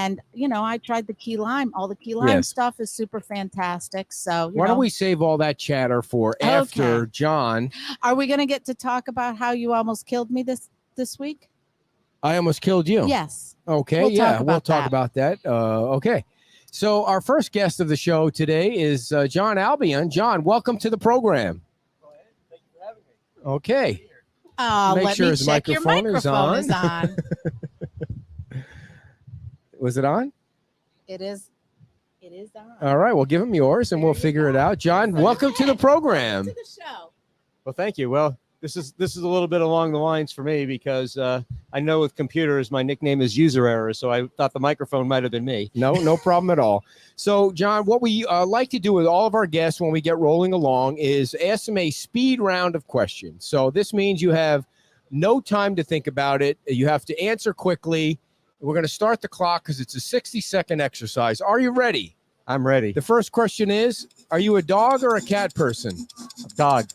And, I tried the key lime. All the key lime stuff is super fantastic. So, why don't we save all that chatter for after John? Are we going to get to talk about how you almost killed me this week? I almost killed you. Yes. Okay. We'll talk about that. Okay. So our first guest of the show today is John Albion. John, welcome to the program. Go ahead. Thank you for having me. Okay. Make sure his microphone is on. Was it on? It is on. All right. Well, give him yours and we'll figure it out. John, welcome to the program. Welcome to the show. Well, thank you. Well, this is a little bit along the lines for me because I know with computers my nickname is user error, so I thought the microphone might have been me. No problem at all. So, John, what we like to do with all of our guests when we get rolling along is ask them a speed round of questions. So this means you have no time to think about it. You have to answer quickly. We're going to start the clock because it's a 60-second exercise. Are you ready? I'm ready. The first question is, are you a dog or a cat person? Dog.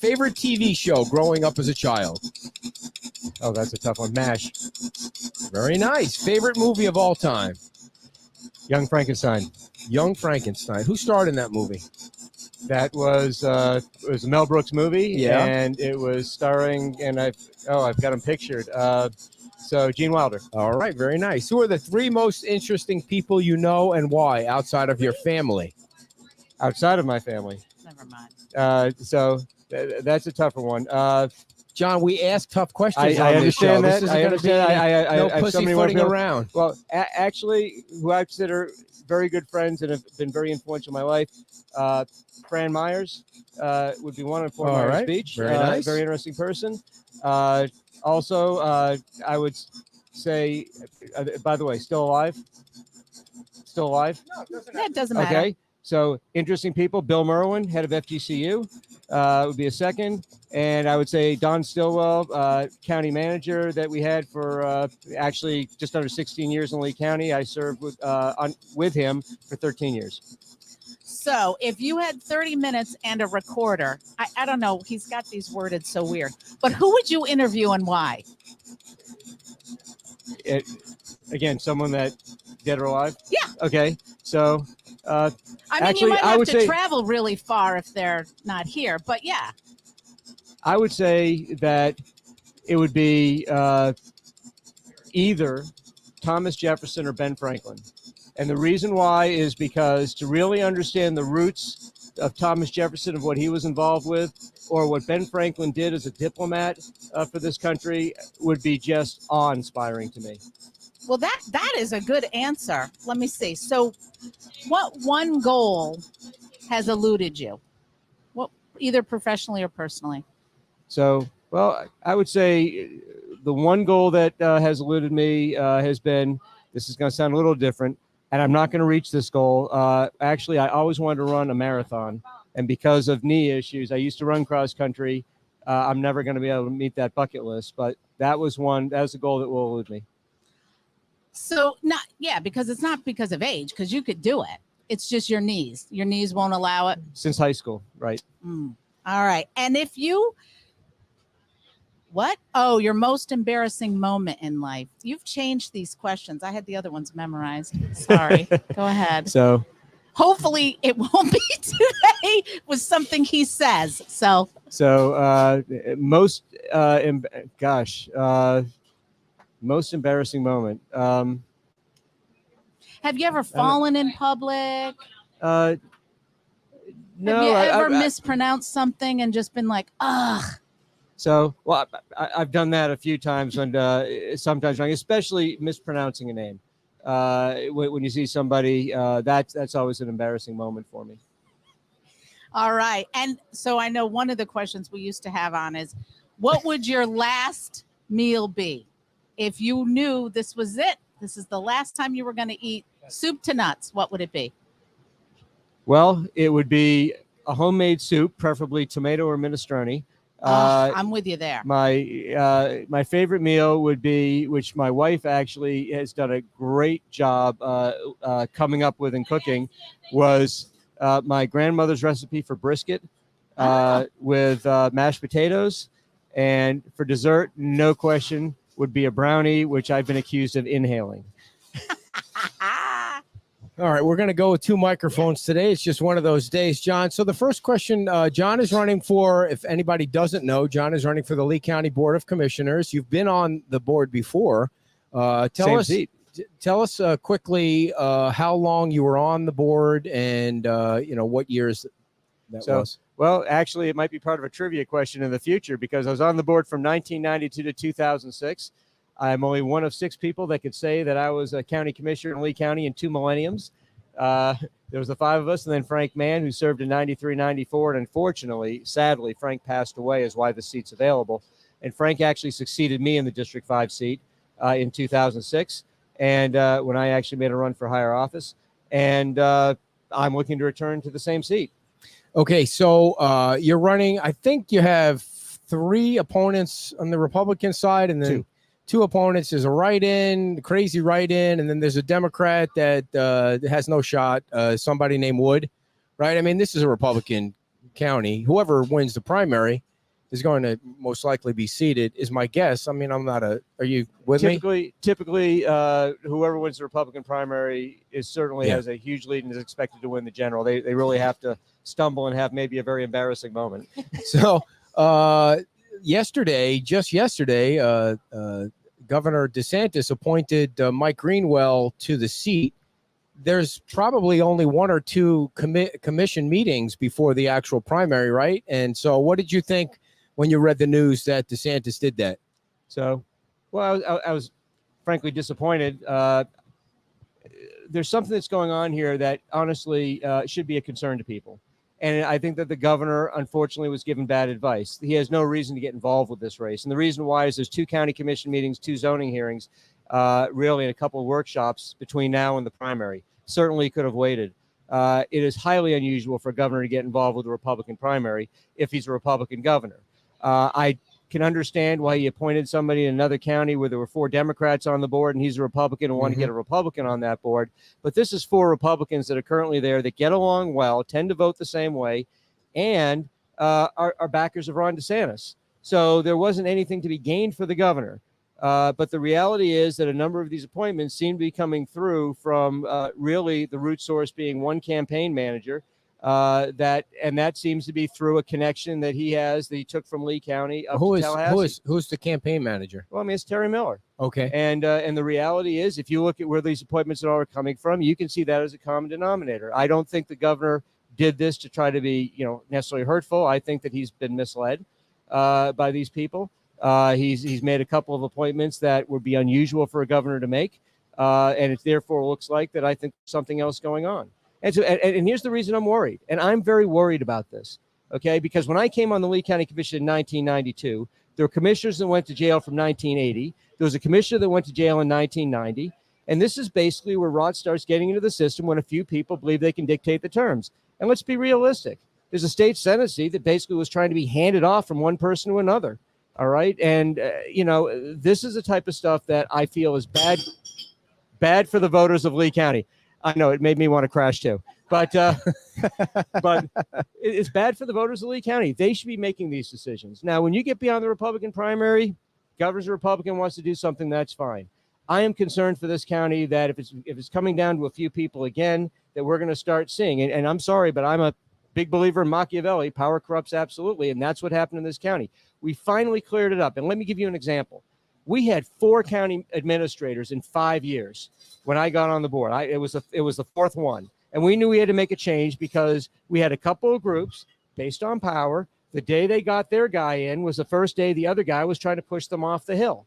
Favorite TV show growing up as a child? Oh, that's a tough one. MASH. Very nice. Favorite movie of all time? Young Frankenstein. Young Frankenstein. Who starred in that movie? That was it was a Mel Brooks movie. Yeah. And it was starring, and I've got him pictured. So Gene Wilder. All right, very nice. Who are the three most interesting people you know and why outside of your family? Outside of my family. Never mind. That's a tougher one. John, we ask tough questions. I understand that. I understand. No pussyfooting around. Well, actually, who I consider very good friends and have been very influential in my life, Fran Myers would be one in Fort Myers Beach. Very nice. Very interesting person. Also, I would say, by the way, still alive? Still alive? No, it doesn't matter. Okay. So interesting people. Bill Merwin, head of FGCU, would be a second. And I would say Don Stillwell, county manager that we had for actually just under 16 years in Lee County. I served with him for 13 years. So if you had 30 minutes and a recorder, I don't know, he's got these worded so weird, but who would you interview and why? Again, someone that dead or alive? Yeah. Okay. So I mean, actually, you might have to travel really far if they're not here, but yeah. I would say that it would be either Thomas Jefferson or Ben Franklin. And the reason why is because to really understand the roots of Thomas Jefferson, of what he was involved with, or what Ben Franklin did as a diplomat for this country, would be just awe-inspiring to me. Well, that is a good answer. Let me see. So what one goal has eluded you? What, either professionally or personally? So, well, I would say the one goal that has eluded me has been, this is going to sound a little different, and I'm not going to reach this goal. Actually, I always wanted to run a marathon. And because of knee issues, I used to run cross country. I'm never going to be able to meet that bucket list. But that was a goal that will elude me. So because it's not because of age, because you could do it. It's just your knees. Your knees won't allow it. Since high school, right. All right. And if you, what? Oh, your most embarrassing moment in life. You've changed these questions. I had the other ones memorized. Sorry. Go ahead. So hopefully it won't be today with something he says. Most embarrassing moment. Have you ever fallen in public? No. Have you ever mispronounced something and just been like, ugh? So, well, I've done that a few times, and sometimes wrong, especially mispronouncing a name. When you see somebody, that's always an embarrassing moment for me. All right. And so I know one of the questions we used to have on is, what would your last meal be? If you knew this was it, this is the last time you were going to eat soup to nuts, what would it be? Well, it would be a homemade soup, preferably tomato or minestrone. I'm with you there. My favorite meal would be, which my wife actually has done a great job coming up with and cooking, was my grandmother's recipe for brisket with mashed potatoes. And for dessert, no question, would be a brownie, which I've been accused of inhaling. All right, we're going to go with 2 microphones today. It's just one of those days, John. So the first question, John is running for, if anybody doesn't know, John is running for the Lee County Board of Commissioners. You've been on the board before. Tell us quickly how long you were on the board and, what years that was. Well, actually, it might be part of a trivia question in the future because I was on the board from 1992 to 2006. I'm only one of 6 people that could say that I was a county commissioner in Lee County in 2 millenniums. There was the 5 of us, and then Frank Mann, who served in 93, 94, and unfortunately, sadly, Frank passed away, is why the seat's available. And Frank actually succeeded me in the District 5 seat in 2006, and when I actually made a run for higher office. And I'm looking to return to the same seat. Okay, so you're running, I think you have 3 opponents on the Republican side, and then 2 opponents. There's a write-in, crazy write-in, and then there's a Democrat that has no shot, somebody named Wood, right? I mean, this is a Republican county. Whoever wins the primary is going to most likely be seated, is my guess. I mean, are you with me? Typically, whoever wins the Republican primary certainly has a huge lead and is expected to win the general. They really have to stumble and have maybe a very embarrassing moment. So, just yesterday, Governor DeSantis appointed Mike Greenwell to the seat. There's probably only 1 or 2 commission meetings before the actual primary, right? And so what did you think when you read the news that DeSantis did that? So, well, I was frankly disappointed. There's something that's going on here that honestly should be a concern to people. And I think that the governor, unfortunately, was given bad advice. He has no reason to get involved with this race. And the reason why is there's 2 county commission meetings, 2 zoning hearings, really, and a couple of workshops between now and the primary. Certainly could have waited. It is highly unusual for a governor to get involved with a Republican primary if he's a Republican governor. I can understand why he appointed somebody in another county where there were 4 Democrats on the board and he's a Republican and wanted to get a Republican on that board. But this is 4 Republicans that are currently there that get along well, tend to vote the same way, and are backers of Ron DeSantis. So there wasn't anything to be gained for the governor. But the reality is that a number of these appointments seem to be coming through from really the root source being one campaign manager. That seems to be through a connection that he has that he took from Lee County up to Tallahassee. Who's the campaign manager? Well, I mean, it's Terry Miller. Okay. And the reality is, if you look at where these appointments are coming from, you can see that as a common denominator. I don't think the governor did this to try to be, necessarily hurtful. I think that he's been misled by these people. He's made a couple of appointments that would be unusual for a governor to make, and it therefore looks like that I think something else going on. And so, and here's the reason I'm worried, and I'm very worried about this, okay? Because when I came on the Lee County Commission in 1992, there were commissioners that went to jail from 1980. There was a commissioner that went to jail in 1990. And this is basically where Rod starts getting into the system when a few people believe they can dictate the terms. And let's be realistic. There's a state Senate seat that basically was trying to be handed off from one person to another. All right. And, this is the type of stuff that I feel is bad for the voters of Lee County. I know it made me want to crash too, but it's bad for the voters of Lee County. They should be making these decisions. Now, when you get beyond the Republican primary, governor's a Republican, wants to do something, that's fine. I am concerned for this county that if it's coming down to a few people again, that we're going to start seeing. And I'm sorry, but I'm a big believer in Machiavelli. Power corrupts absolutely. And that's what happened in this county. We finally cleared it up. And let me give you an example. We had 4 county administrators in 5 years when I got on the board. It was the 4th one. And we knew we had to make a change because we had a couple of groups based on power. The day they got their guy in was the first day the other guy was trying to push them off the hill,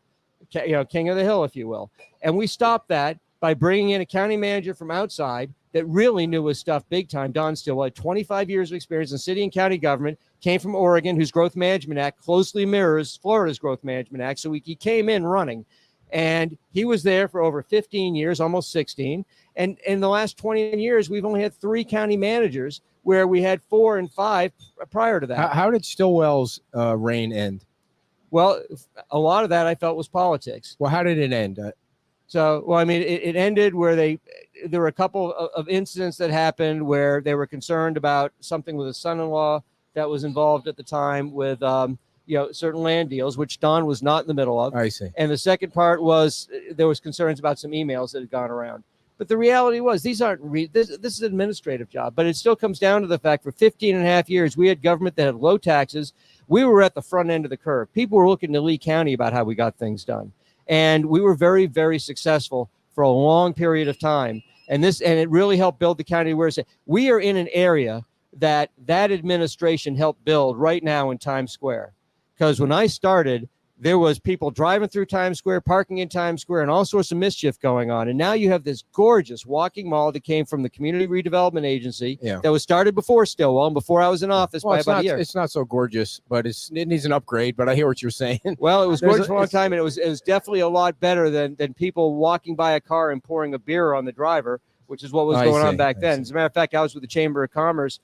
king of the hill, if you will. And we stopped that by bringing in a county manager from outside that really knew his stuff big time. Don Stillwell had 25 years of experience in city and county government, came from Oregon, whose Growth Management Act closely mirrors Florida's Growth Management Act. So he came in running, and he was there for over 15 years, almost 16. And in the last 20 years, we've only had 3 county managers where we had 4 and 5 prior to that. How did Stillwell's reign end? Well, a lot of that I felt was politics. Well, how did it end? It ended where there were a couple of incidents that happened where they were concerned about something with his son-in-law that was involved at the time with, certain land deals, which Don was not in the middle of. I see. And the second part was there was concerns about some emails that had gone around. But the reality was these aren't this is an administrative job, but it still comes down to the fact for 15 and a half years, we had government that had low taxes. We were at the front end of the curve. People were looking to Lee County about how we got things done. And we were very, very successful for a long period of time. And it really helped build the county where it's at. We are in an area that administration helped build right now in Times Square. Because when I started, there was people driving through Times Square, parking in Times Square, and all sorts of mischief going on. And now you have this gorgeous walking mall that came from the Community Redevelopment Agency that was started before Stillwell and before I was in office by about a year. It's not so gorgeous, but it needs an upgrade. But I hear what you're saying. Well, it was gorgeous for a long time, and it was definitely a lot better than people walking by a car and pouring a beer on the driver, which is what was going on back then. As a matter of fact, I was with the Chamber of Commerce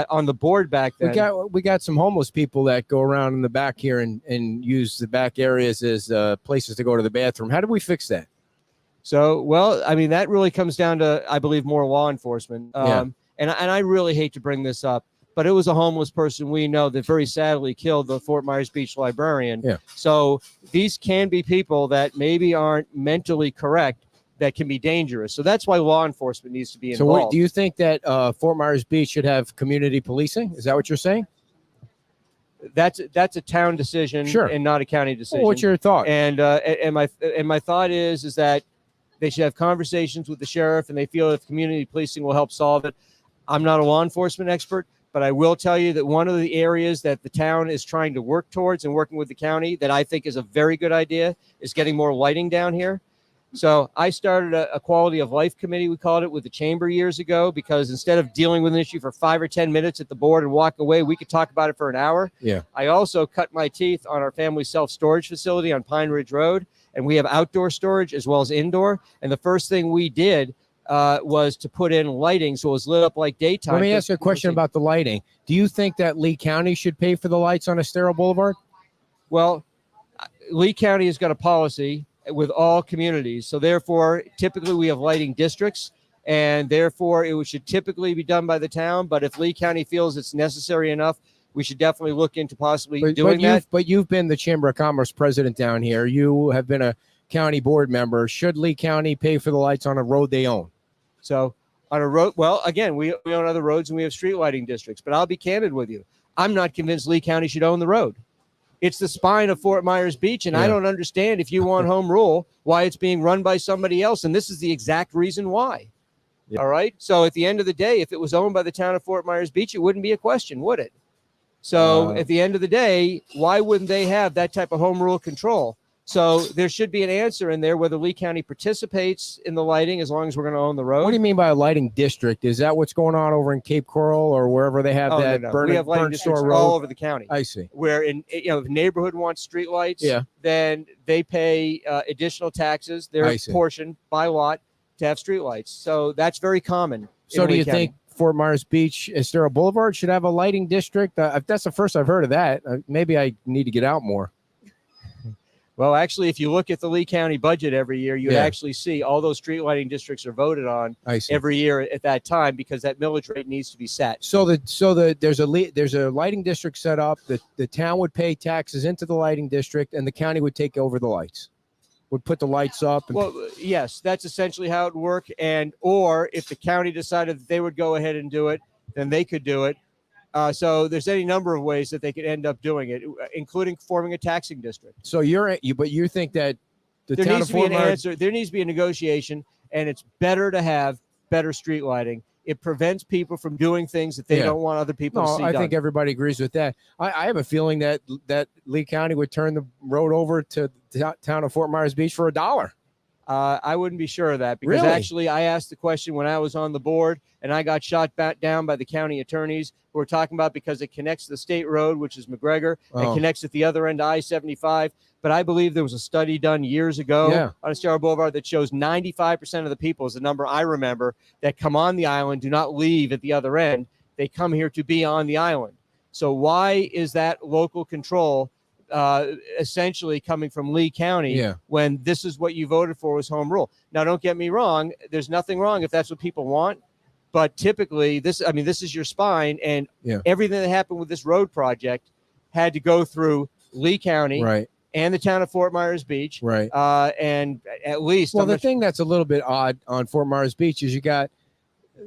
on the board back then. We got some homeless people that go around in the back here and use the back areas as places to go to the bathroom. How do we fix that? So, well, I mean, that really comes down to, I believe, more law enforcement. And I really hate to bring this up, but it was a homeless person we know that very sadly killed the Fort Myers Beach librarian. Yeah. So these can be people that maybe aren't mentally correct, that can be dangerous. So that's why law enforcement needs to be involved. So do you think that Fort Myers Beach should have community policing? Is that what you're saying? That's a town decision and not a county decision. Well, what's your thought? And my thought is that they should have conversations with the sheriff, and they feel if community policing will help solve it. I'm not a law enforcement expert, but I will tell you that one of the areas that the town is trying to work towards and working with the county that I think is a very good idea is getting more lighting down here. So I started a quality of life committee, we called it, with the chamber years ago, because instead of dealing with an issue for 5 or 10 minutes at the board and walk away, we could talk about it for an hour. Yeah. I also cut my teeth on our family self-storage facility on Pine Ridge Road, and we have outdoor storage as well as indoor. And the first thing we did was to put in lighting so it was lit up like daytime. Let me ask you a question about the lighting. Do you think that Lee County should pay for the lights on Estero Boulevard? Well, Lee County has got a policy with all communities. So therefore, typically we have lighting districts, and therefore it should typically be done by the town. But if Lee County feels it's necessary enough, we should definitely look into possibly doing that. But you've been the Chamber of Commerce president down here. You have been a county board member. Should Lee County pay for the lights on a road they own? So on a road, well, again, we own other roads and we have street lighting districts. But I'll be candid with you. I'm not convinced Lee County should own the road. It's the spine of Fort Myers Beach, and I don't understand, if you want home rule, why it's being run by somebody else. And this is the exact reason why. Yeah. All right. So at the end of the day, if it was owned by the town of Fort Myers Beach, it wouldn't be a question, would it? So at the end of the day, why wouldn't they have that type of home rule control? So there should be an answer in there whether Lee County participates in the lighting as long as we're going to own the road. What do you mean by a lighting district? Is that what's going on over in Cape Coral or wherever they have that? No. We have lighting districts all over the county. I see. Where if neighborhood wants street lights, then they pay additional taxes, their portion by lot, to have street lights. So that's very common. So do you think Fort Myers Beach, Estero Boulevard should have a lighting district? That's the first I've heard of that. Maybe I need to get out more. Well, actually, if you look at the Lee County budget every year, you actually see all those street lighting districts are voted on every year at that time, because that millage rate needs to be set. So there's a lighting district set up. The town would pay taxes into the lighting district, and the county would take over the lights, would put the lights up. Well, yes, that's essentially how it would work. Or if the county decided that they would go ahead and do it, then they could do it. So there's any number of ways that they could end up doing it, including forming a taxing district. So but you think that there needs to be an answer. There needs to be a negotiation, and it's better to have better street lighting. It prevents people from doing things that they don't want other people to see done. I think everybody agrees with that. I have a feeling that Lee County would turn the road over to the town of Fort Myers Beach for $1. I wouldn't be sure of that, because actually I asked the question when I was on the board, and I got shot back down by the county attorneys who were talking about because it connects to the state road, which is McGregor, and connects at the other end to I-75. But I believe there was a study done years ago on Estero Boulevard that shows 95% of the people, is the number I remember, that come on the island do not leave at the other end. They come here to be on the island. So why is that local control essentially coming from Lee County when this is what you voted for was home rule? Now, don't get me wrong. There's nothing wrong if that's what people want. But typically, this is your spine, and everything that happened with this road project had to go through Lee County. Right. and the town of Fort Myers Beach. Right. And at least, Well, the thing that's a little bit odd on Fort Myers Beach is you got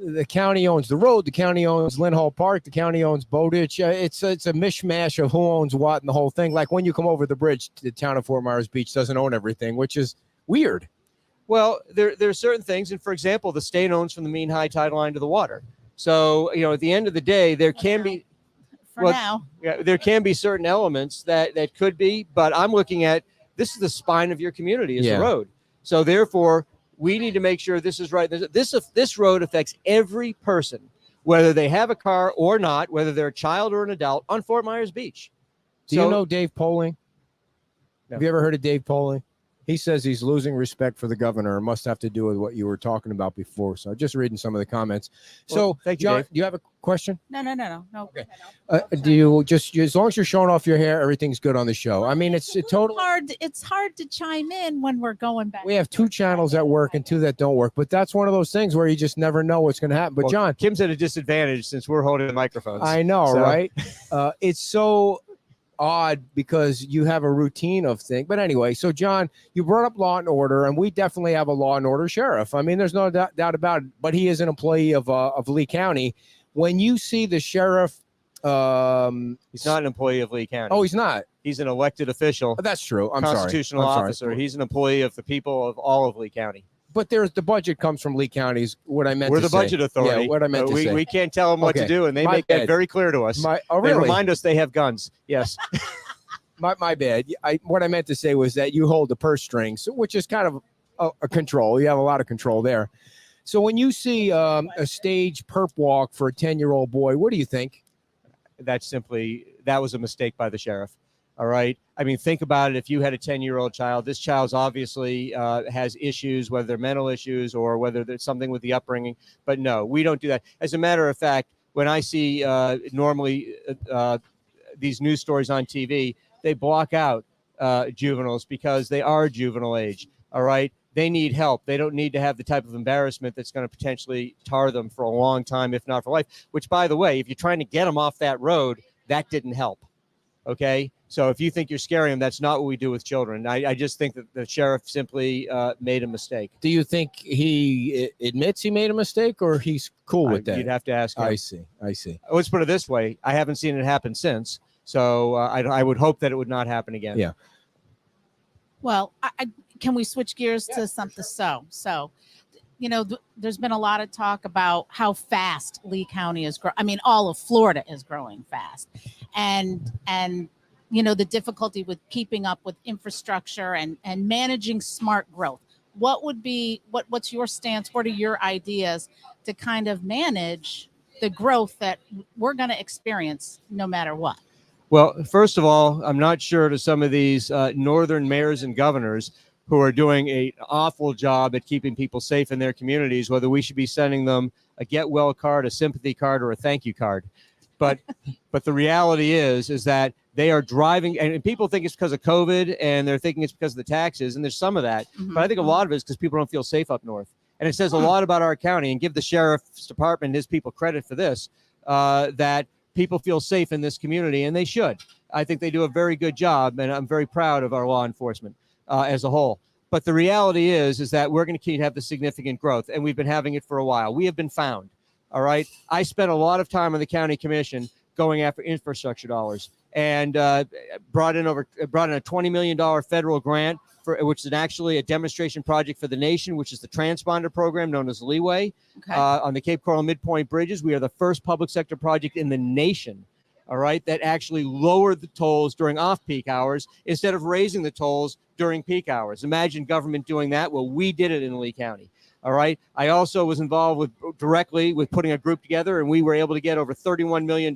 the county owns the road, the county owns Lynn Hall Park, the county owns Bowditch. It's a mishmash of who owns what and the whole thing. Like when you come over the bridge, the town of Fort Myers Beach doesn't own everything, which is weird. Well, there are certain things, and for example, the state owns from the mean high tide line to the water. So at the end of the day, there can be. Now. Yeah, there can be certain elements that could be, but I'm looking at this is the spine of your community is the road. So therefore, we need to make sure this is right. This road affects every person, whether they have a car or not, whether they're a child or an adult on Fort Myers Beach. Do you know Dave Poling? No. Have you ever heard of Dave Poling? He says he's losing respect for the governor. It must have to do with what you were talking about before. So just reading some of the comments. Well, So, thank you, John, Dave. do you have a question? No. Okay. Do you just as long as you're showing off your hair, everything's good on the show? I mean, it's totally hard. It's hard to chime in when we're going back. We have 2 channels that work and 2 that don't work, but that's one of those things where you just never know what's going to happen. But Well, John, Kim's at a disadvantage since we're holding the microphones. I know, So- right? It's so odd because you have a routine of things. But anyway, so John, you brought up law and order, and we definitely have a law and order sheriff. I mean, there's no doubt about it. But he is an employee of Lee County. When you see the sheriff, He's not an employee of Lee County. oh, he's not. He's an elected official, That's true. I'm sorry. constitutional I'm sorry. officer. He's an employee of the people of all of Lee County. But there's the budget comes from Lee County. Is what I meant. We're to the say. budget authority. Yeah, what I meant but to say. we can't tell them what to Okay. do, and they My make that bad. very clear to us. Oh, They really? remind us they have guns. Yes. My bad. What I meant to say was that you hold the purse strings, which is kind of a control. You have a lot of control there. So when you see a stage perp walk for a 10-year-old boy, what do you think? That was a mistake by the sheriff. All right. I mean, think about it. If you had a 10-year-old child, this child's obviously has issues, whether they're mental issues or whether there's something with the upbringing. But no, we don't do that. As a matter of fact, when I see normally these news stories on TV, they block out juveniles because they are juvenile age. All right. They need help. They don't need to have the type of embarrassment that's going to potentially tar them for a long time, if not for life, which, by the way, if you're trying to get them off that road, that didn't help. Okay. So if you think you're scaring them, that's not what we do with children. I just think that the sheriff simply made a mistake. Do you think he admits he made a mistake, or he's cool with that? You'd have to ask him. I see. Let's put it this way. I haven't seen it happen since. So I would hope that it would not happen again. Yeah. Well, can we switch gears to something? So, there's been a lot of talk about how fast Lee County is growing. I mean, all of Florida is growing fast, and the difficulty with keeping up with infrastructure and managing smart growth. What's your stance? What are your ideas to kind of manage the growth that we're going to experience no matter what? Well, first of all, I'm not sure to some of these northern mayors and governors who are doing an awful job at keeping people safe in their communities, whether we should be sending them a get well card, a sympathy card, or a thank you card. But the reality is that they are driving, and people think it's because of COVID, and they're thinking it's because of the taxes, and there's some of that. Mm-hmm. But I think a lot of it is because people don't feel safe up north. And it says a lot about our county, and give the sheriff's department and his people credit for this, that people feel safe in this community, and they should. I think they do a very good job, and I'm very proud of our law enforcement as a whole. But the reality is that we're going to keep have the significant growth, and we've been having it for a while. We have been found. All right. I spent a lot of time on the county commission going after infrastructure dollars, and brought in a $20 million federal grant which is actually a demonstration project for the nation, which is the transponder program known as Leeway. Okay. On the Cape Coral Midpoint bridges. We are the first public sector project in the nation, all right, that actually lowered the tolls during off-peak hours instead of raising the tolls during peak hours. Imagine government doing that. Well, we did it in Lee County. All right. I also was involved directly with putting a group together, and we were able to get over $31 million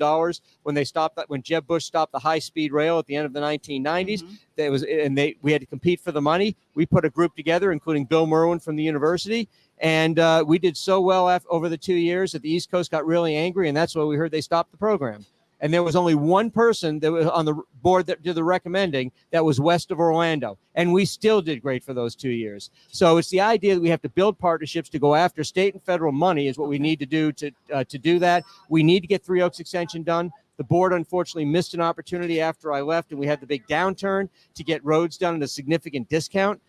when Jeb Bush stopped the high-speed rail at the end of the 1990s. Mm-hmm. We had to compete for the money. We put a group together, including Bill Merwin from the university, and we did so well over the 2 years that the East Coast got really angry, and that's why we heard they stopped the program. And there was only one person that was on the board that did the recommending that was west of Orlando. And we still did great for those 2 years. So it's the idea that we have to build partnerships to go after state and federal money is what we need to do to do that. We need to get Three Oaks Extension done. The board unfortunately missed an opportunity after I left, and we had the big downturn to get roads done at a significant discount.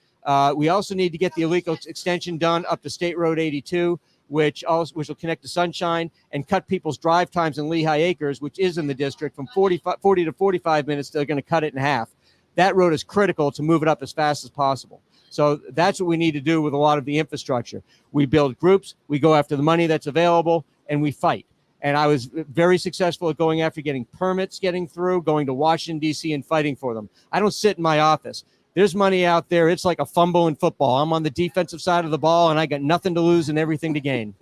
We also need to get the Alico extension done up to State Road 82, which will connect to Sunshine and cut people's drive times in Lehigh Acres, which is in the district, from 40 to 45 minutes. They're going to cut it in half. That road is critical to move it up as fast as possible. So that's what we need to do with a lot of the infrastructure. We build groups, we go after the money that's available, and we fight. And I was very successful at going after getting permits, getting through, going to Washington, D.C., and fighting for them. I don't sit in my office. There's money out there. It's like a fumble in football. I'm on the defensive side of the ball, and I got nothing to lose and everything to gain.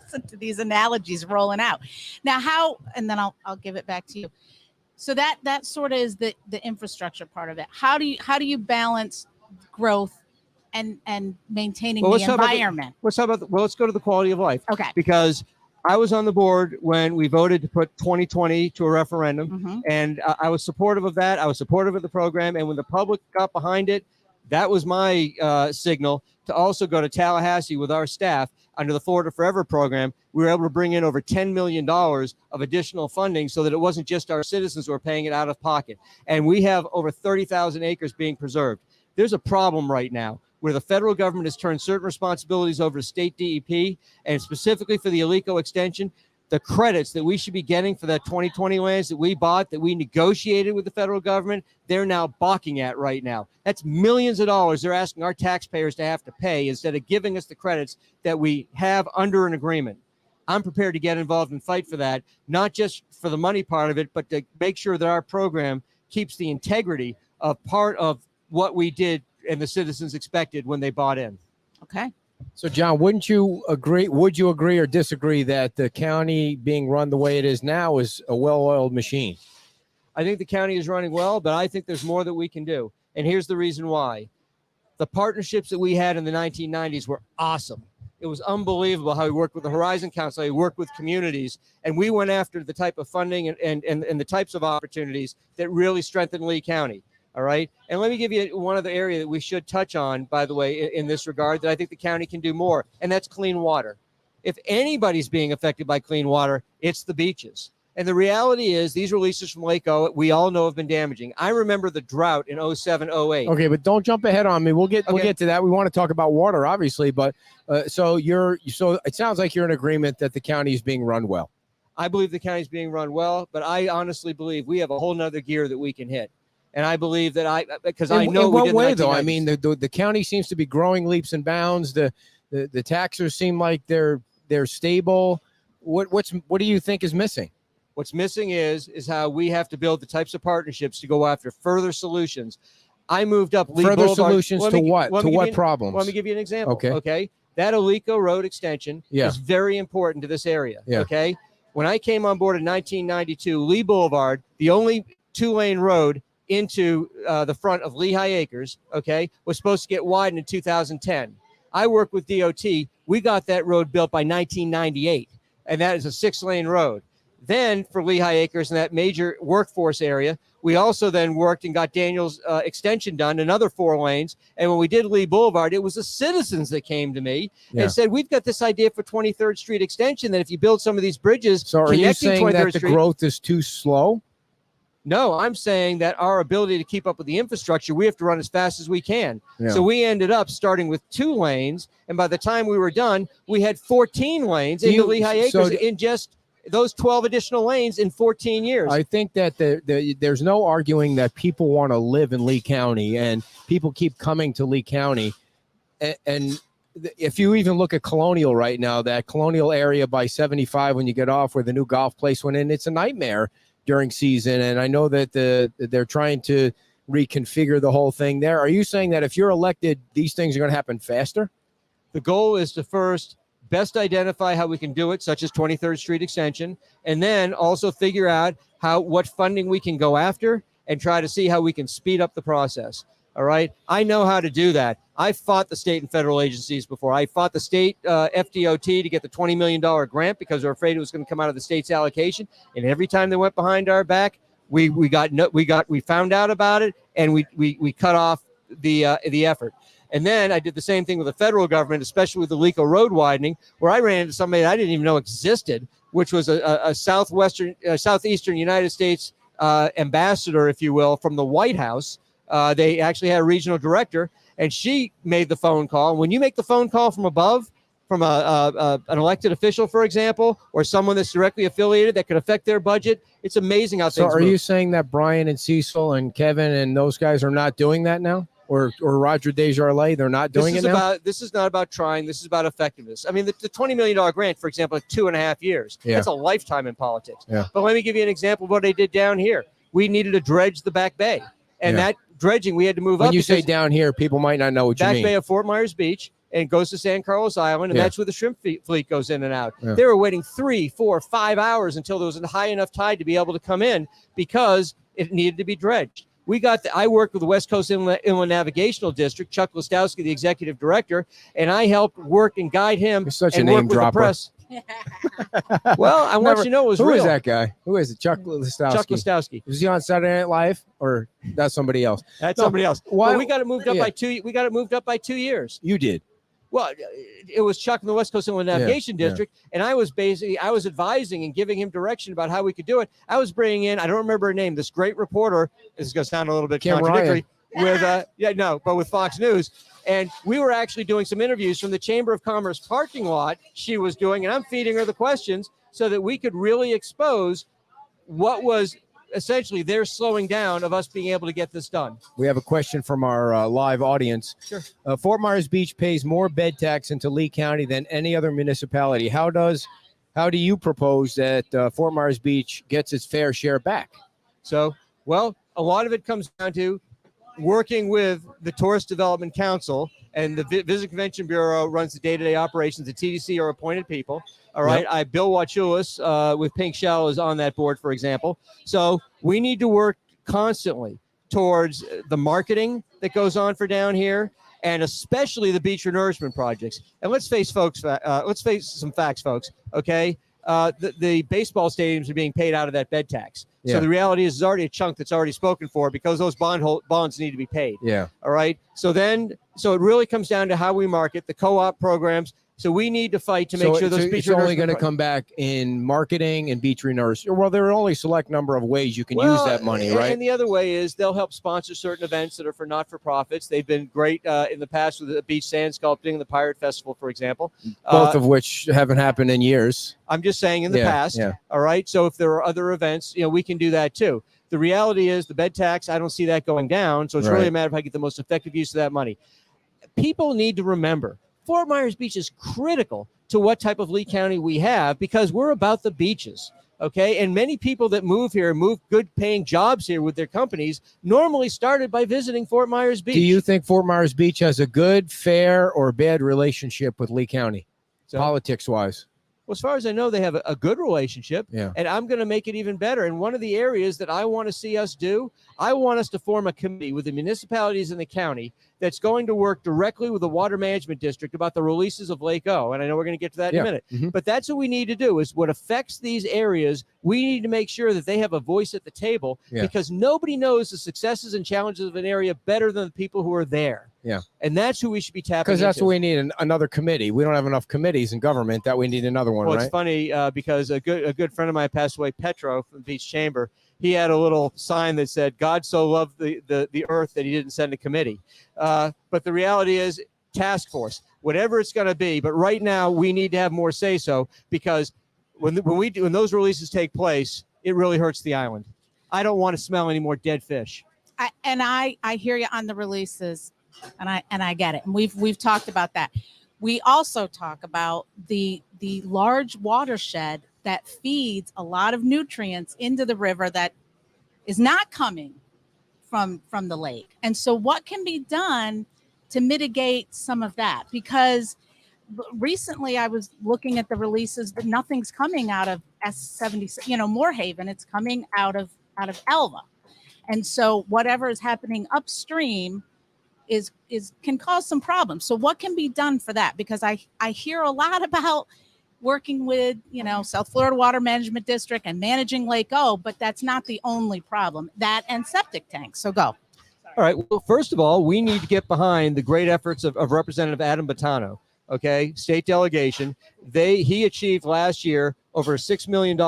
Listen to these analogies rolling out. Now, how, and then I'll give it back to you. So that sort of is the infrastructure part of it. How do you balance growth and maintaining the environment? Let's go to the quality of life. Okay. Because I was on the board when we voted to put 2020 to a referendum, and I was supportive of that. I was supportive of the program, and when the public got behind it, that was my signal to also go to Tallahassee with our staff under the Florida Forever program. We were able to bring in over $10 million of additional funding so that it wasn't just our citizens who were paying it out of pocket. And we have over 30,000 acres being preserved. There's a problem right now where the federal government has turned certain responsibilities over to state DEP, and specifically for the Alico extension, the credits that we should be getting for that 2020 lands that we bought, that we negotiated with the federal government, they're now balking at right now. That's millions of dollars they're asking our taxpayers to have to pay instead of giving us the credits that we have under an agreement. I'm prepared to get involved and fight for that, not just for the money part of it, but to make sure that our program keeps the integrity of part of what we did and the citizens expected when they bought in. Okay. So, John, would you agree or disagree that the county being run the way it is now is a well-oiled machine? I think the county is running well, but I think there's more that we can do. And here's the reason why. The partnerships that we had in the 1990s were awesome. It was unbelievable how we worked with the Horizon Council, how we worked with communities, and we went after the type of funding and the types of opportunities that really strengthened Lee County. All right. And let me give you one other area that we should touch on, by the way, in this regard, that I think the county can do more, and that's clean water. If anybody's being affected by clean water, it's the beaches. And the reality is these releases from Lake O, we all know have been damaging. I remember the drought in 07, 08. Okay, but don't jump ahead on me. We'll get to that. We want to talk about water, obviously, but so it sounds like you're in agreement that the county is being run well. I believe the county is being run well, but I honestly believe we have a whole nother gear that we can hit. And I believe that I know in what way though? I mean, the county seems to be growing leaps and bounds. The taxers seem like they're stable. What do you think is missing? What's missing is how we have to build the types of partnerships to go after further solutions. I moved up Lee further Boulevard. Solutions to what? To what problems? Let me give you an example. Okay. That Alico Road extension is very important to this area. Yeah. Okay. When I came on board in 1992, Lee Boulevard, the only 2-lane road into the front of Lehigh Acres, was supposed to get widened in 2010. I worked with DOT. We got that road built by 1998, and that is a 6-lane road. Then for Lehigh Acres and that major workforce area, we also then worked and got Daniel's extension done, another 4 lanes. And when we did Lee Boulevard, it was the citizens that came to me and said, we've got this idea for 23rd Street extension that if you build some of these bridges. So are you saying that the growth is too slow? No, I'm saying that our ability to keep up with the infrastructure, we have to run as fast as we can. Yeah. So we ended up starting with 2 lanes. And by the time we were done, we had 14 lanes into Lehigh Acres in just those 12 additional lanes in 14 years. I think that there's no arguing that people want to live in Lee County, and people keep coming to Lee County. And if you even look at Colonial right now, that Colonial area by 75 when you get off where the new golf place went in, it's a nightmare during season. And I know that they're trying to reconfigure the whole thing there. Are you saying that if you're elected, these things are going to happen faster? The goal is to first best identify how we can do it, such as 23rd Street extension, and then also figure out what funding we can go after and try to see how we can speed up the process. All right. I know how to do that. I fought the state and federal agencies before. I fought the state FDOT to get the $20 million grant because they're afraid it was going to come out of the state's allocation. And every time they went behind our back, we found out about it and we cut off the effort. And then I did the same thing with the federal government, especially with the Lico Road widening, where I ran into somebody I didn't even know existed, which was a southeastern United States ambassador, if you will, from the White House. They actually had a regional director, and she made the phone call. And when you make the phone call from above, from an elected official, for example, or someone that's directly affiliated that could affect their budget, it's amazing how things So are move. you saying that Brian and Cecil and Kevin and those guys are not doing that now? Or Roger Desjardins, they're not doing it now? This is not about trying. This is about effectiveness. I mean, the $20 million grant, for example, in 2.5 years, that's a lifetime in politics. Yeah. But let me give you an example of what they did down here. We needed to dredge the Back Bay. And that dredging, we had to move up. When you say down here, people might not know what you mean. Back Bay of Fort Myers Beach, and goes to San Carlos Island, and that's where the shrimp fleet goes in and out. Yeah. They were waiting 3, 4, 5 hours until there was a high enough tide to be able to come in because it needed to be dredged. I worked with the West Coast Inland Navigational District, Chuck Listowski, the executive director, and I helped work and guide him. You're such and a work name with dropper. the press. Well, I want you to know it was Who real. is that guy? Who is it? Chuck Listowski. Chuck Listowski. Is he on Saturday Night Live, or that's somebody else? That's somebody else. Why? Well, we got it moved up by 2. We got it moved up by 2 years. You did. Well, it was Chuck in the West Coast Inland Navigation District, and I was advising and giving him direction about how we could do it. I was bringing in, I don't remember her name, this great reporter. This is going to sound a little bit Kim contradictory with Fox News. And we were actually doing some interviews from the Chamber of Commerce parking lot she was doing, and I'm feeding her the questions so that we could really expose what was essentially their slowing down of us being able to get this done. We have a question from our live audience. Sure. Fort Myers Beach pays more bed tax into Lee County than any other municipality. How do you propose that Fort Myers Beach gets its fair share back? So, well, a lot of it comes down to working with the Tourist Development Council, and the Visit Convention Bureau runs the day-to-day operations. The TDC are appointed people. All right. Yep. Bill Wachulis with Pink Shell is on that board, for example. So we need to work constantly towards the marketing that goes on for down here, and especially the beach renourishment projects. And let's face some facts, folks. Okay. The baseball stadiums are being paid out of that bed tax. Yeah. So the reality is there's already a chunk that's already spoken for because those bonds need to be paid. Yeah. All right. So it really comes down to how we market the co-op programs. So we need to fight to make sure those beach it's only going to come back in marketing and beach renourishment. Well, there are only a select number of ways you can use that money, right? And the other way is they'll help sponsor certain events that are for not-for-profits. They've been great in the past with the beach sand sculpting, the Pirate Festival, for example. Both of which haven't happened in years. I'm just saying in the past. Yeah. All right. So if there are other events, we can do that too. The reality is the bed tax, I don't see that going down. So it's really a matter of how to get the most effective use of that money. People need to remember Fort Myers Beach is critical to what type of Lee County we have because we're about the beaches. Okay. And many people that move here, move good paying jobs here with their companies, normally started by visiting Fort Myers Beach. Do you think Fort Myers Beach has a good, fair, or bad relationship with Lee County, politics wise? Well, as far as I know, they have a good relationship, and I'm going to make it even better. And one of the areas that I want to see us do, I want us to form a committee with the municipalities in the county that's going to work directly with the Water Management District about the releases of Lake O. And I know we're going to get to that in a minute. Mm-hmm. But that's what we need to do is what affects these areas. We need to make sure that they have a voice at the table because nobody knows the successes and challenges of an area better than the people who are there. Yeah. And that's who we should be tapping into. Because that's what we need, another committee. We don't have enough committees in government that we need another one, Well, right? it's funny because a good friend of mine passed away, Petro from the Beach Chamber. He had a little sign that said, God so loved the earth that he didn't send a committee. But the reality is task force, whatever it's going to be. But right now we need to have more say so because when those releases take place, it really hurts the island. I don't want to smell any more dead fish. I hear you on the releases. And I get it. And we've talked about that. We also talk about the large watershed that feeds a lot of nutrients into the river that is not coming from the lake. And so what can be done to mitigate some of that? Because recently I was looking at the releases, but nothing's coming out of S70, Moorhaven. It's coming out of Alva. And so whatever is happening upstream can cause some problems. So what can be done for that? Because I hear a lot about working with, South Florida Water Management District and managing Lake O, but that's not the only problem. That and septic tanks. So go. All right. Well, first of all, we need to get behind the great efforts of Representative Adam Bottano, okay, state delegation. He achieved last year over a $6 million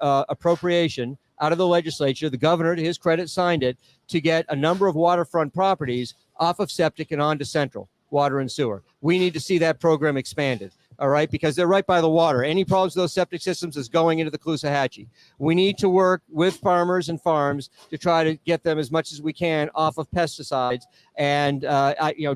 appropriation out of the legislature. The governor, to his credit, signed it to get a number of waterfront properties off of septic and onto central water and sewer. We need to see that program expanded. All right, because they're right by the water. Any problems with those septic systems is going into the Caloosahatchee. We need to work with farmers and farms to try to get them as much as we can off of pesticides. And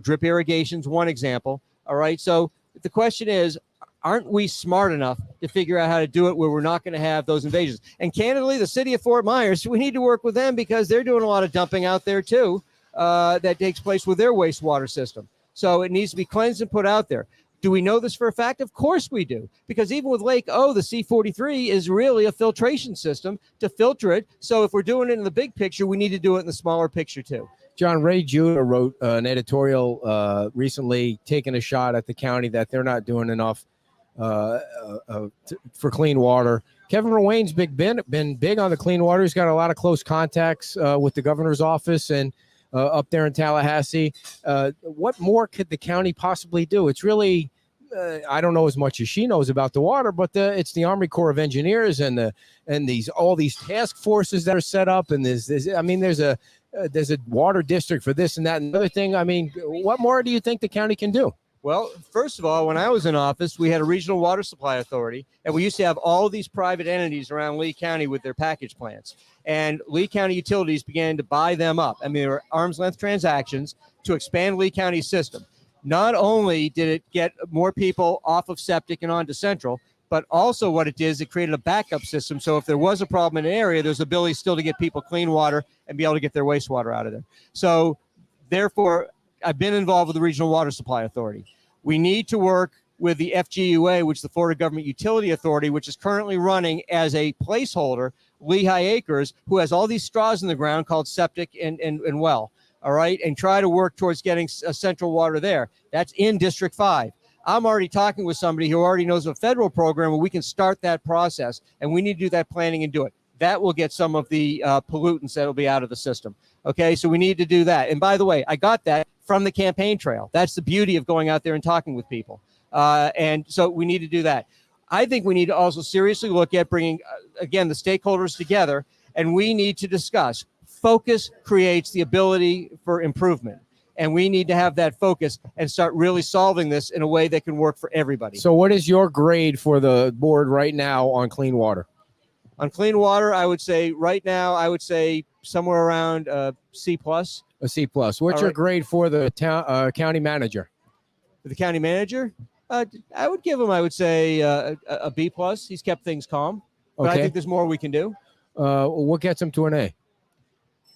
drip irrigation is one example. All right, so the question is, aren't we smart enough to figure out how to do it where we're not going to have those invasions? And candidly, the city of Fort Myers, we need to work with them because they're doing a lot of dumping out there too that takes place with their wastewater system. So it needs to be cleansed and put out there. Do we know this for a fact? Of course we do, because even with Lake O, the C43 is really a filtration system to filter it. So if we're doing it in the big picture, we need to do it in the smaller picture too. John, Ray Judah wrote an editorial recently taking a shot at the county that they're not doing enough for clean water. Kevin Ruane's been big on the clean water. He's got a lot of close contacts with the governor's office and up there in Tallahassee. What more could the county possibly do? It's really, I don't know as much as she knows about the water, but it's the Army Corps of Engineers and all these task forces that are set up. And there's a water district for this and that and the other thing. I mean, what more do you think the county can do? Well, first of all, when I was in office, we had a regional water supply authority, and we used to have all of these private entities around Lee County with their package plants. And Lee County Utilities began to buy them up. I mean, there were arm's length transactions to expand Lee County's system. Not only did it get more people off of septic and onto central, but also what it did is it created a backup system. So if there was a problem in an area, there's ability still to get people clean water and be able to get their wastewater out of there. So therefore, I've been involved with the Regional Water Supply Authority. We need to work with the FGUA, which is the Florida Government Utility Authority, which is currently running as a placeholder, Lehigh Acres, who has all these straws in the ground called septic and well, all right, and try to work towards getting a central water there. That's in District 5. I'm already talking with somebody who already knows a federal program where we can start that process, and we need to do that planning and do it. That will get some of the pollutants that will be out of the system. Okay, so we need to do that. And by the way, I got that from the campaign trail. That's the beauty of going out there and talking with people. And so we need to do that. I think we need to also seriously look at bringing, again, the stakeholders together, and we need to discuss. Focus creates the ability for improvement. And we need to have that focus and start really solving this in a way that can work for everybody. So what is your grade for the board right now on clean water? On clean water, I would say right now, somewhere around C+. A C+. What's your grade for the county manager? For the county manager, I would give him, a B+. He's kept things calm. But I think there's more we can do. What gets him to an A?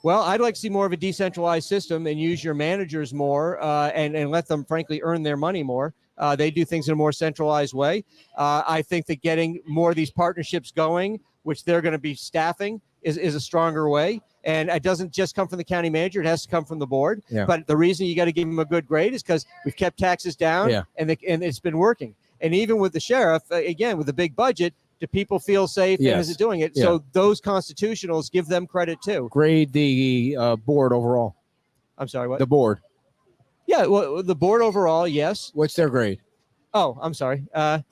Well, I'd like to see more of a decentralized system and use your managers more and let them, frankly, earn their money more. They do things in a more centralized way. I think that getting more of these partnerships going, which they're going to be staffing, is a stronger way. And it doesn't just come from the county manager. It has to come from the board. Yeah. But the reason you got to give them a good grade is because we've kept taxes down and it's been working. And even with the sheriff, again, with a big budget, do people feel safe and is it doing it? Yeah. So those constitutionals, give them credit too. Grade the board overall. I'm sorry, what? The board. Yeah, well, the board overall, yes. What's their grade? Oh, I'm sorry. I'd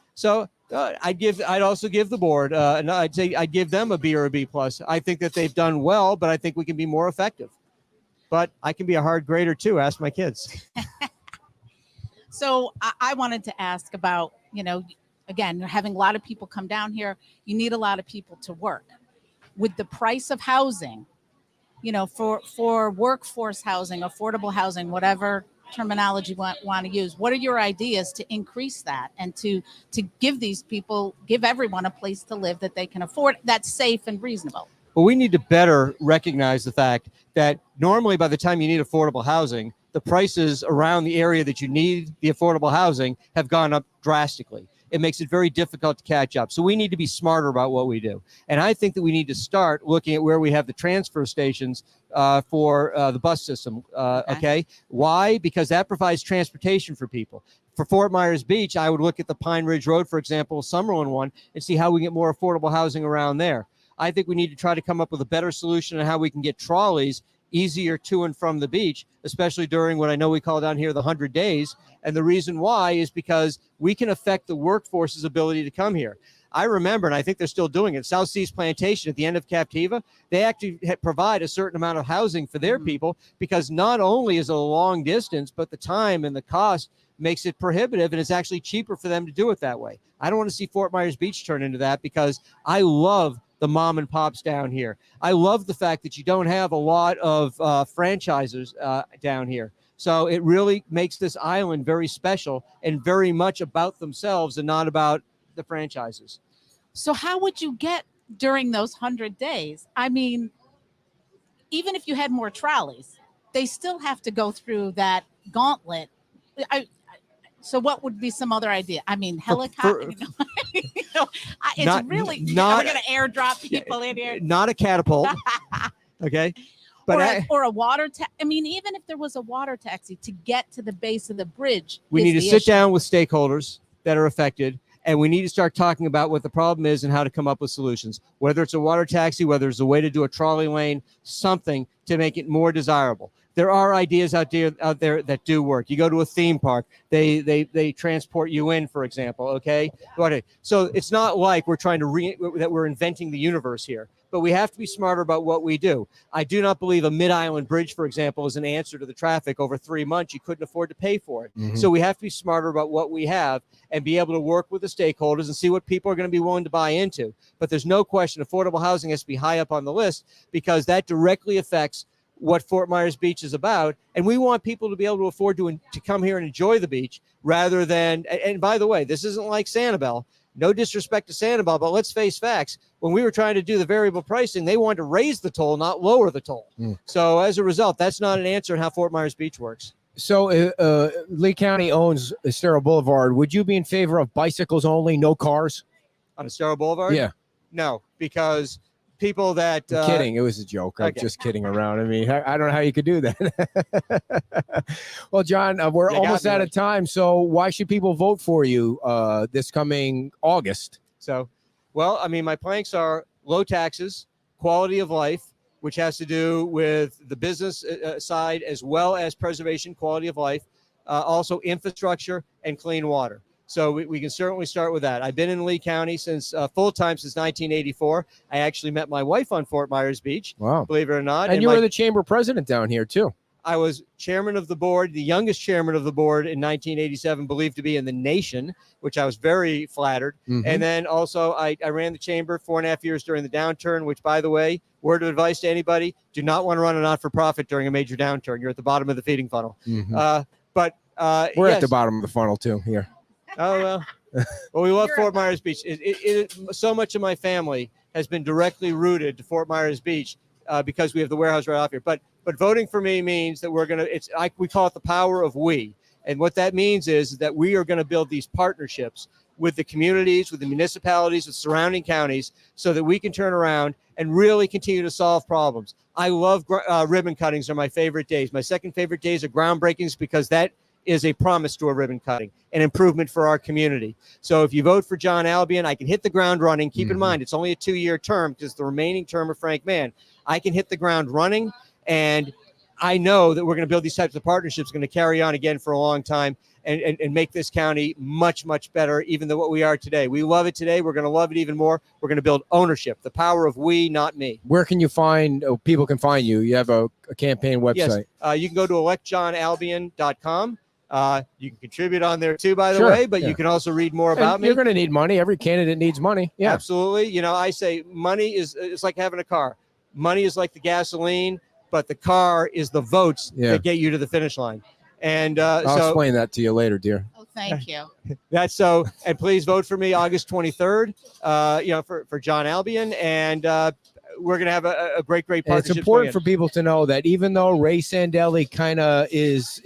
also give the board, and I'd say I'd give them a B or a B+. I think that they've done well, but I think we can be more effective. But I can be a hard grader too. Ask my kids. So I wanted to ask about, again, you're having a lot of people come down here. You need a lot of people to work. With the price of housing, for workforce housing, affordable housing, whatever terminology you want to use, what are your ideas to increase that and to give everyone a place to live that they can afford, that's safe and reasonable? Well, we need to better recognize the fact that normally by the time you need affordable housing, the prices around the area that you need the affordable housing have gone up drastically. It makes it very difficult to catch up. So we need to be smarter about what we do. And I think that we need to start looking at where we have the transfer stations for the bus system. Okay. Why? Because that provides transportation for people. For Fort Myers Beach, I would look at the Pine Ridge Road, for example, Summerlin one, and see how we get more affordable housing around there. I think we need to try to come up with a better solution on how we can get trolleys easier to and from the beach, especially during what I know we call down here the 100 days. And the reason why is because we can affect the workforce's ability to come here. I remember, and I think they're still doing it, South Seas Plantation at the end of Captiva, they actually provide a certain amount of housing for their people, because not only is it a long distance, but the time and the cost makes it prohibitive, and it's actually cheaper for them to do it that way. I don't want to see Fort Myers Beach turn into that, because I love the mom and pops down here. I love the fact that you don't have a lot of franchisers down here. So it really makes this island very special and very much about themselves and not about the franchises. So how would you get during those 100 days? I mean, even if you had more trolleys, they still have to go through that gauntlet. So what would be some other idea? I mean, helicopter. It's not, really not, we're going to airdrop people in here. Not a catapult. Okay. But or a water I mean, even if there was a water taxi to get to the base of the bridge, we need to sit down with stakeholders that are affected, and we need to start talking about what the problem is and how to come up with solutions, whether it's a water taxi, whether it's a way to do a trolley lane, something to make it more desirable. There are ideas out there that do work. You go to a theme park, they transport you in, for example, okay? So it's not like we're trying to that we're inventing the universe here, but we have to be smarter about what we do. I do not believe a mid-island bridge, for example, is an answer to the traffic over 3 months. You couldn't afford to pay for it. So we have to be smarter about what we have and be able to work with the stakeholders and see what people are going to be willing to buy into. But there's no question affordable housing has to be high up on the list, because that directly affects what Fort Myers Beach is about. And we want people to be able to afford to come here and enjoy the beach, rather than, and by the way, this isn't like Sanibel. No disrespect to Sanibel, but let's face facts. When we were trying to do the variable pricing, they wanted to raise the toll, not lower the toll. So as a result, that's not an answer on how Fort Myers Beach works. So Lee County owns Estero Boulevard. Would you be in favor of bicycles only, no cars? On Estero Boulevard? Yeah. No, because people that... I'm kidding. It was a joke. I'm just kidding around. I mean, I don't know how you could do that. Well, John, we're almost out of time. So why should people vote for you this coming August? So, well, I mean, my planks are low taxes, quality of life, which has to do with the business side, as well as preservation, quality of life, also infrastructure and clean water. So we can certainly start with that. I've been in Lee County since full-time since 1984. I actually met my wife on Fort Myers Beach. Wow. Believe it or not. And you were the chamber president down here, too. I was chairman of the board, the youngest chairman of the board in 1987, believed to be in the nation, which I was very flattered. And then also I ran the chamber 4.5 years during the downturn, which, by the way, word of advice to anybody, do not want to run a not-for-profit during a major downturn. You're at the bottom of the feeding funnel. But we're at the bottom of the funnel, too, here. Oh, well. Well, we love Fort Myers Beach. So much of my family has been directly rooted to Fort Myers Beach because we have the warehouse right off here. But voting for me means that we're going to, we call it the power of we. And what that means is that we are going to build these partnerships with the communities, with the municipalities, with surrounding counties, so that we can turn around and really continue to solve problems. I love ribbon cuttings are my favorite days. My second favorite days are groundbreakings, because that is a promise to a ribbon cutting, an improvement for our community. So if you vote for John Albion, I can hit the ground running. Keep in mind, it's only a 2-year term, because the remaining term of Frank Mann. I can hit the ground running, and I know that we're going to build these types of partnerships, going to carry on again for a long time, and make this county much, much better, even than what we are today. We love it today. We're going to love it even more. We're going to build ownership, the power of we, not me. Where can you find, people can find you? You have a campaign website. Yes. You can go to electjohnalbion.com. You can contribute on there too, by the way, but you can also read more about me. You're going to need money. Every candidate needs money. Yeah, absolutely. You know, I say money it's like having a car. Money is like the gasoline, but the car is the votes that get you to the finish line. And I'll explain that to you later, dear. Oh, thank you. That's so. And please vote for me August 23rd. For John Albion, and we're going to have a great partnership. It's important for people to know that even though Ray Sandelli kind of is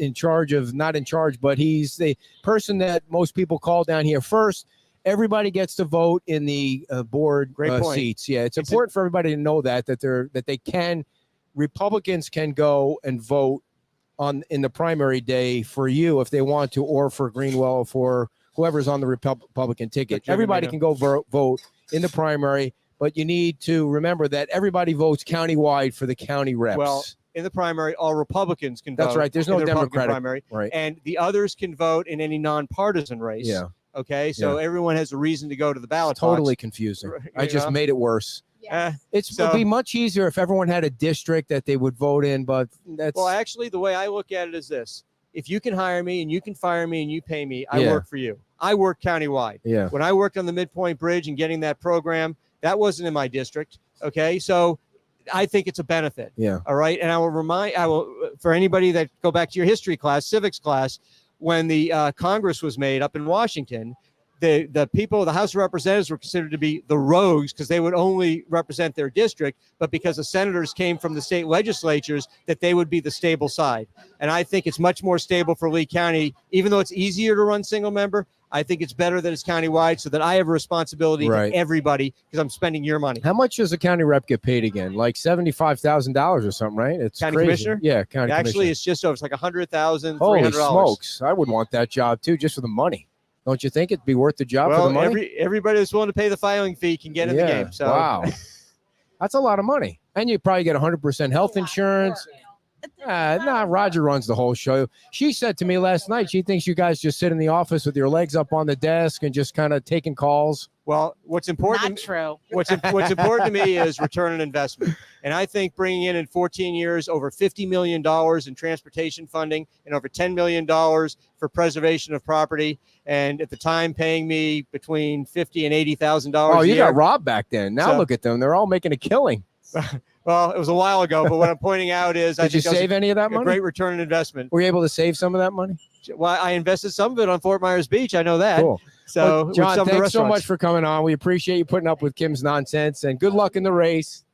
not in charge, but he's the person that most people call down here first. Everybody gets to vote in the board seats. Yeah, it's important for everybody to know that Republicans can go and vote in the primary day for you if they want to, or for Greenwell, or for whoever's on the Republican ticket. Everybody can go vote in the primary. But you need to remember that everybody votes countywide for the county reps. Well, in the primary, all Republicans can vote. That's right. There's in no the Republican Democratic primary, right. and the others can vote in any nonpartisan race. Yeah. Okay, so everyone has a reason to go to the ballot It's totally box. confusing. You I just know? made it worse. Yes. It would be much easier if everyone had a district that they would vote in, but that's Well, actually, the way I look at it is this: if you can hire me and you can fire me and you pay me, I Yeah. work for you. I work countywide. yeah. When I worked on the Midpoint Bridge and getting that program, that wasn't in my district. Okay, so I think it's a benefit. Yeah. All right, and I will for anybody that go back to your history class, civics class, when the Congress was made up in Washington, the people, the House of Representatives were considered to be the rogues because they would only represent their district, but because the senators came from the state legislatures, that they would be the stable side. And I think it's much more stable for Lee County, even though it's easier to run single member. I think it's better that it's countywide so that I have a responsibility Right. to everybody because I'm spending your money. How much does a county rep get paid again? Like $75,000 or something, right? It's County crazy. commissioner? Yeah, county Actually, commissioner. it's just over. It's like $100,000, Holy $300. smokes! I would want that job too, just for the money. Don't you think it'd be worth the job for Well, the money? everybody that's willing to pay the filing fee can get in the game. So Wow, that's a lot of money, and you probably get 100% health insurance. Roger runs the whole show. She said to me last night she thinks you guys just sit in the office with your legs up on the desk and just kind of taking calls. Well, what's important? Not true. What's important to me is return on investment, and I think bringing in 14 years over $50 million in transportation funding and over $10 million for preservation of property, and at the time paying me between $50,000 and $80,000. Oh, you a year. got robbed back then. Now So- look at them; they're all making a killing. Well, it was a while ago, but what I'm pointing out is, Did you save any of that a money? great return on investment. Were you able to save some of that money? Well, I invested some of it on Fort Myers Beach. I know that. Cool. So, Well, with John, some of the thanks so restaurants. much for coming on. We appreciate you putting up with Kim's nonsense, and good luck in the race.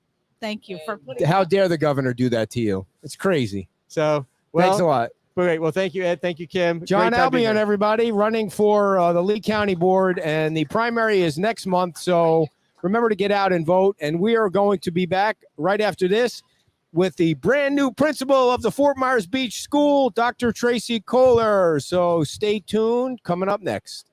Thank you for putting How dare the governor do that to you? It's crazy. So, Thanks a well, lot. great. Well, thank you, Ed. Thank you, Kim. John Great time being Albion, here. everybody, running for the Lee County Board, and the primary is next month. So remember to get out and vote. And we are going to be back right after this with the brand new principal of the Fort Myers Beach School, Dr. Tracy Kohler. So stay tuned. Coming up next.